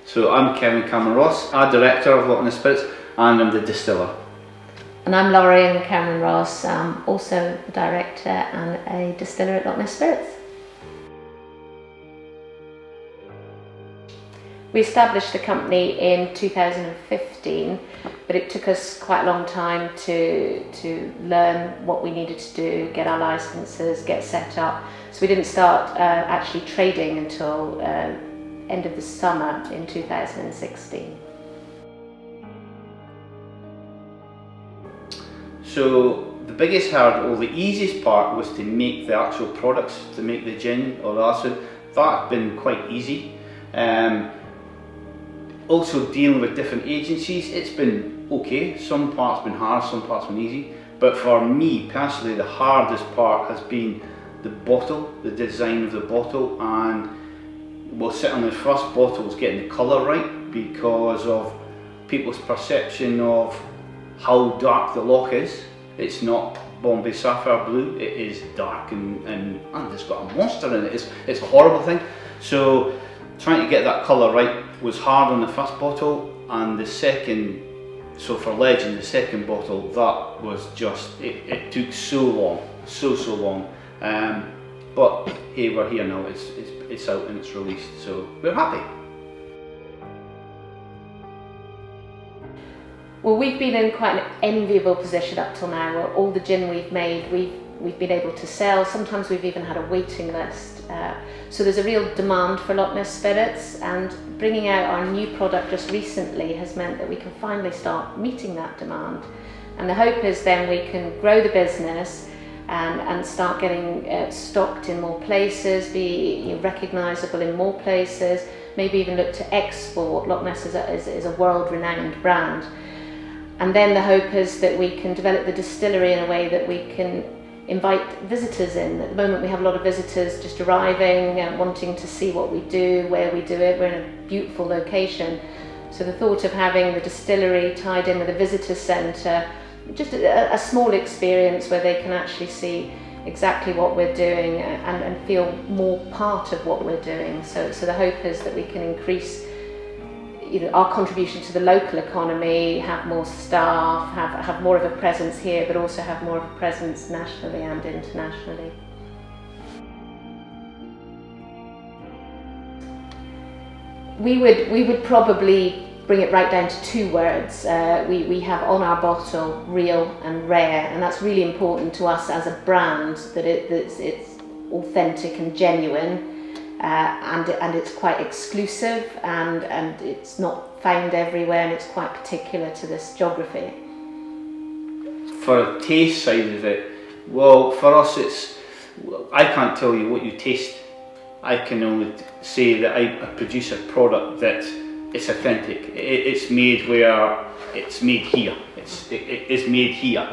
So I'm Kevin Cameron-Ross, I'm Director of Loch Ness Spirits, and I'm the distiller. And I'm Lorien Cameron-Ross, also the Director and a distiller at Loch Ness Spirits. We established the company in 2015, but it took us quite a long time to learn what we needed to do, get our licenses, get set up. So we didn't start actually trading until end of the summer in 2016. So the biggest hurdle, the easiest part was to make the actual products, to make the gin or the acid. That's been quite easy. Also dealing with different agencies, it's been okay. Some parts been hard, some parts been easy. But for me personally, the hardest part has been the bottle, the design of the bottle, and we'll sit on the first bottles getting the colour right because of people's perception of how dark the loch is. It's not Bombay Sapphire Blue, it is dark and it's got a monster in it. It's a horrible thing. So trying to get that colour right was hard on the first bottle, and the second, so for Legend, the second bottle, that was just, it took so long, so long. But hey, we're here now, it's out and it's released, so we're happy. Well, we've been in quite an enviable position up till now, where all the gin we've made, we've been able to sell. Sometimes we've even had a waiting list. So there's a real demand for Loch Ness Spirits, and bringing out our new product just recently has meant that we can finally start meeting that demand. And the hope is then we can grow the business and start getting stocked in more places, be recognisable in more places, maybe even look to export. Loch Ness is a world-renowned brand. And then the hope is that we can develop the distillery in a way that we can invite visitors in. At the moment we have a lot of visitors just arriving and wanting to see what we do, where we do it. We're in a beautiful location. So the thought of having the distillery tied in with a visitor centre, just a small experience where they can actually see exactly what we're doing and feel more part of what we're doing. So the hope is that we can increase our contribution to the local economy, have more staff, have more of a presence here, but also have more of a presence nationally and internationally. We would probably bring it right down to two words. We have on our bottle real and rare, and that's really important to us as a brand, that it's authentic and genuine. And it's quite exclusive, and it's not found everywhere, and it's quite particular to this geography. For the taste side of it, well, for us I can't tell you what you taste. I can only say that I produce a product that it's authentic. It's made where it's made here. It is made here.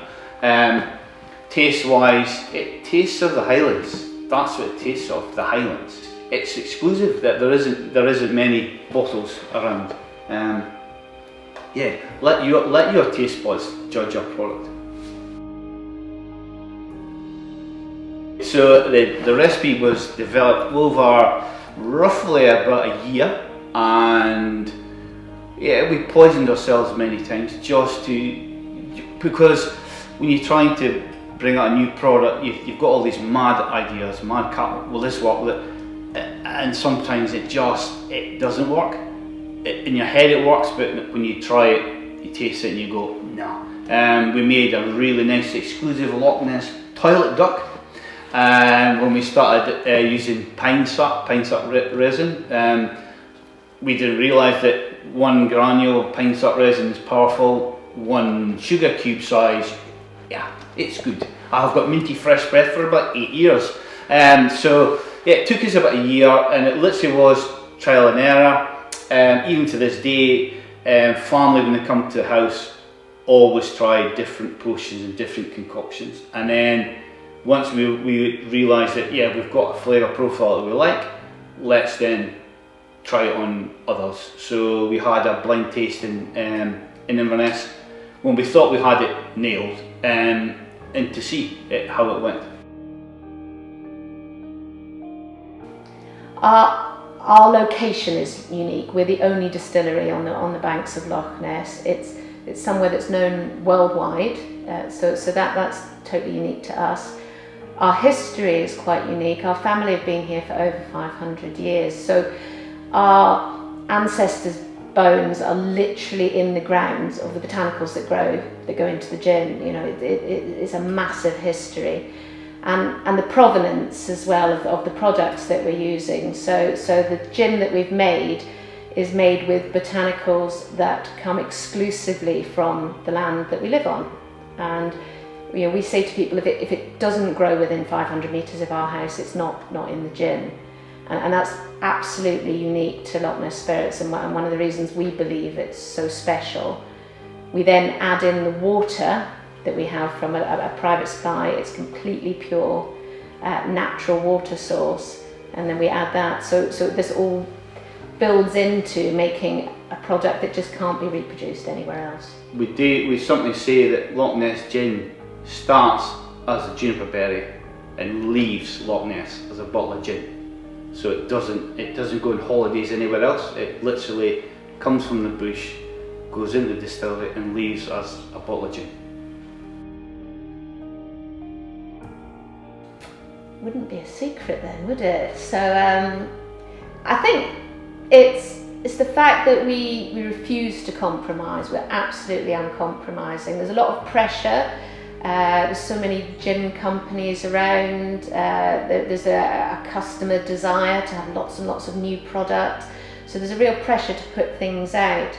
Taste wise, it tastes of the Highlands. That's what it tastes of, the Highlands. It's exclusive, that there isn't many bottles around. Yeah, let your taste buds judge your product. So the recipe was developed over roughly about a year, and yeah, we poisoned ourselves many times because when you're trying to bring out a new product, you've got all these mad ideas, mad will this work, will it? And sometimes it doesn't work. In your head it works, but when you try it, you taste it and you go, no. We made a really nice exclusive Loch Ness toilet duck. When we started using pine sap resin, we didn't realise that one granule of pine sap resin is powerful. One sugar cube size, yeah, it's good. I've got minty fresh breath for about 8 years. So yeah, it took us about a year, and it literally was trial and error. Even to this day, family, when they come to the house, always try different potions and different concoctions. And then once we realised that, yeah, we've got a flavour profile that we like, let's then try it on others. So we had a blind tasting in Inverness when we thought we had it nailed, and to see how it went. Our Our location is unique. We're the only distillery on the banks of Loch Ness. It's somewhere that's known worldwide, so that's totally unique to us. Our history is quite unique. Our family have been here for over 500 years, so our ancestors' bones are literally in the grounds of the botanicals that go into the gin. You know, it's a massive history. And the provenance as well of the products that we're using. So the gin that we've made is made with botanicals that come exclusively from the land that we live on. And you know, we say to people, if it doesn't grow within 500 metres of our house, it's not in the gin. And that's absolutely unique to Loch Ness Spirits, and one of the reasons we believe it's so special. We then add in the water that we have from a private supply. It's completely pure, natural water source, and then we add that. So this all builds into making a product that just can't be reproduced anywhere else. We sometimes say that Loch Ness Gin starts as a juniper berry and leaves Loch Ness as a bottle of gin. So it doesn't go on holidays anywhere else. It literally comes from the bush, goes into the distillery and leaves as a bottle of gin. Wouldn't be a secret then, would it? So I think it's the fact that we refuse to compromise. We're absolutely uncompromising. There's a lot of pressure. There's so many gin companies around. There's a customer desire to have lots and lots of new products. So there's a real pressure to put things out.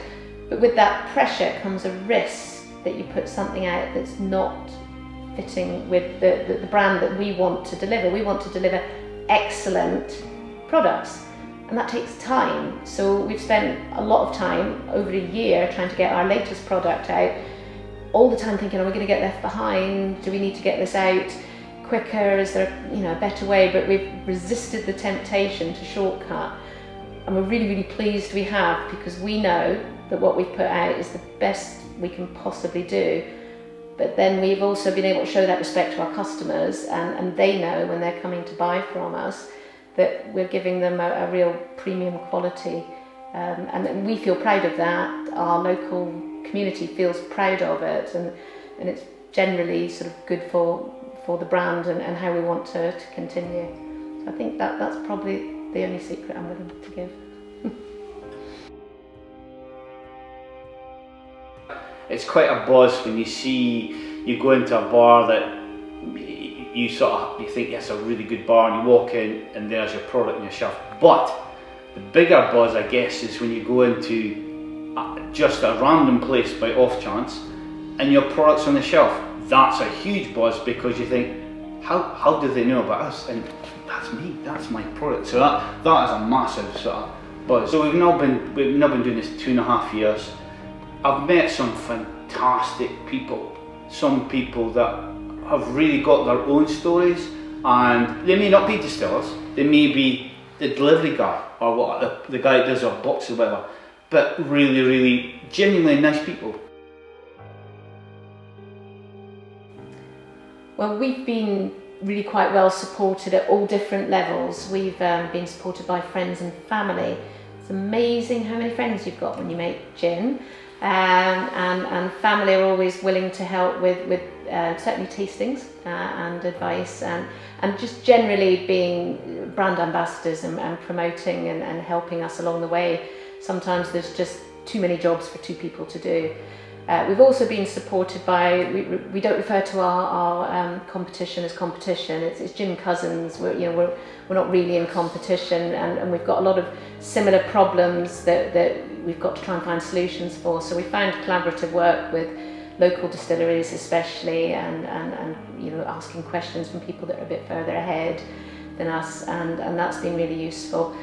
But with that pressure comes a risk that you put something out that's not fitting with the brand that we want to deliver. We want to deliver excellent products, and that takes time. So we've spent a lot of time over a year trying to get our latest product out, all the time thinking, are we going to get left behind? Do we need to get this out quicker? Is there a better way? But we've resisted the temptation to shortcut, and we're really, really pleased we have, because we know that what we've put out is the best we can possibly do. But then we've also been able to show that respect to our customers, and they know when they're coming to buy from us that we're giving them a real premium quality, and we feel proud of that. Our local community feels proud of it, and it's generally sort of good for the brand and how we want to continue. So I think that's probably the only secret I'm willing to give. It's quite a buzz when you go into a bar that you think it's a really good bar, and you walk in and there's your product on your shelf. But the bigger buzz, I guess, is when you go into just a random place by off chance and your product's on the shelf. That's a huge buzz, because you think, how do they know about us? And that's me, that's my product. So that is a massive sort of buzz. So we've now been doing this 2.5 years. I've met some fantastic people, some people that have really got their own stories, and they may not be distillers, they may be the delivery guy or the guy that does our boxes or whatever, but really, really genuinely nice people. Well, we've been really quite well supported at all different levels. We've been supported by friends and family. It's amazing how many friends you've got when you make gin. And family are always willing to help with certainly tastings and advice, and just generally being brand ambassadors and promoting and helping us along the way. Sometimes there's just too many jobs for two people to do. We've also been supported by, we don't refer to our competition as competition, it's gin cousins. We're not really in competition, and we've got a lot of similar problems that we've got to try and find solutions for. So we found collaborative work with local distilleries especially, and asking questions from people that are a bit further ahead than us, and that's been really useful.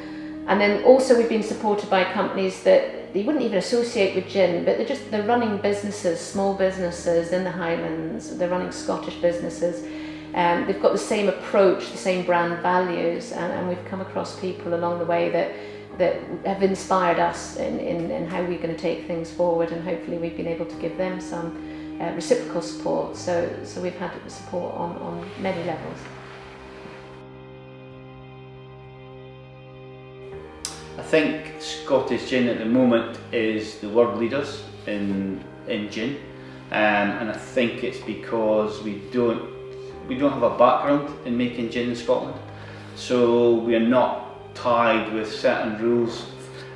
And then also we've been supported by companies that you wouldn't even associate with gin, but they're running businesses, small businesses in the Highlands. They're running Scottish businesses. They've got the same approach, the same brand values, and we've come across people along the way that have inspired us in how we're going to take things forward, and hopefully we've been able to give them some reciprocal support. So we've had support on many levels. I think Scottish gin at the moment is the world leaders in gin, and I think it's because we don't have a background in making gin in Scotland, so we are not tied with certain rules.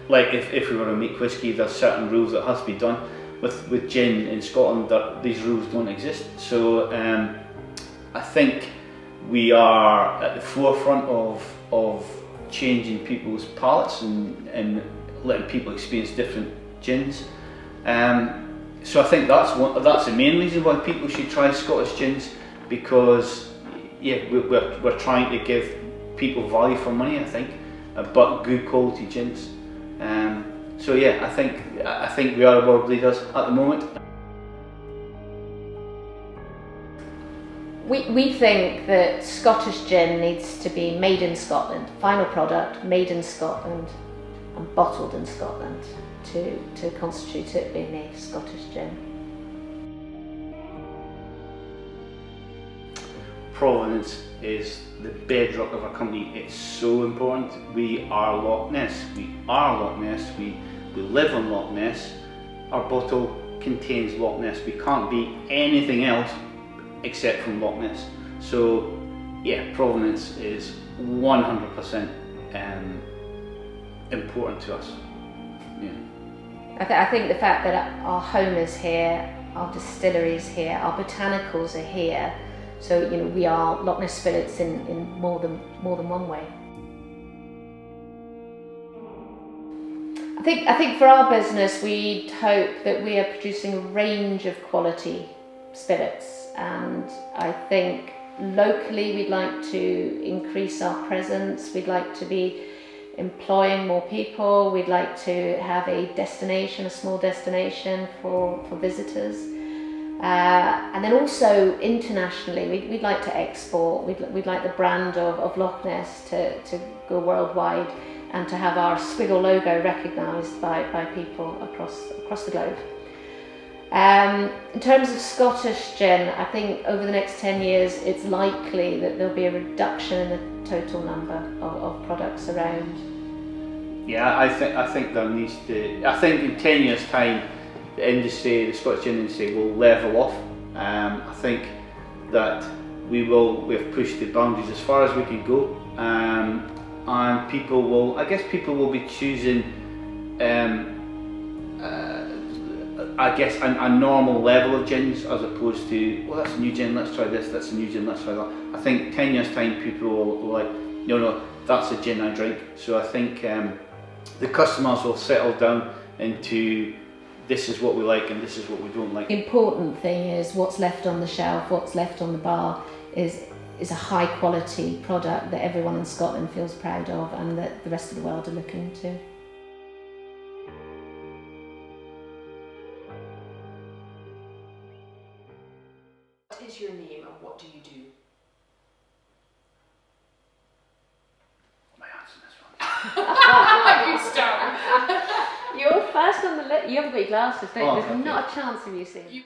Like if we were to make whisky, there's certain rules that has to be done. With gin in Scotland, these rules don't exist. So I think we are at the forefront of changing people's palates and letting people experience different gins. So I think that's the main reason why people should try Scottish gins, because yeah, we're trying to give people value for money, I think, but good quality gins. So yeah, I think we are world leaders at the moment. We think that Scottish gin needs to be made in Scotland, final product made in Scotland and bottled in Scotland to constitute it being a Scottish gin. Provenance is the bedrock of our company. It's so important. We are Loch Ness. We are Loch Ness. We live on Loch Ness. Our bottle contains Loch Ness. We can't be anything else except from Loch Ness. So yeah, provenance is 100% important to us. Yeah. I think the fact that our home is here, our distillery is here, our botanicals are here, so you know we are Loch Ness Spirits in more than one way. I think for our business, we hope that we are producing a range of quality spirits, and I think locally we'd like to increase our presence. We'd like to be employing more people. We'd like to have a destination, a small destination for visitors, and then also internationally we'd like to export. We'd like the brand of Loch Ness to go worldwide and to have our squiggle logo recognised by people across the globe. In terms of Scottish gin, I think over the next 10 years it's likely that there'll be a reduction in the total number of products around. Yeah, I think there needs to. I think in 10 years' time, the industry, the Scottish gin industry, will level off. I think that we've pushed the boundaries as far as we can go, and people will be choosing. I guess a normal level of gins as opposed to, well, that's a new gin, let's try this, that's a new gin, let's try that. I think 10 years time people will like, no, that's a gin I drink. So I think the customers will settle down into this is what we like and this is what we don't like. The important thing is what's left on the shelf, what's left on the bar is a high quality product that everyone in Scotland feels proud of and that the rest of the world are looking to. What is your name and what do you do? My answer this one. Good start. You're first on the list. You haven't got your glasses, don't you? Oh, There's okay. not a chance of you seeing.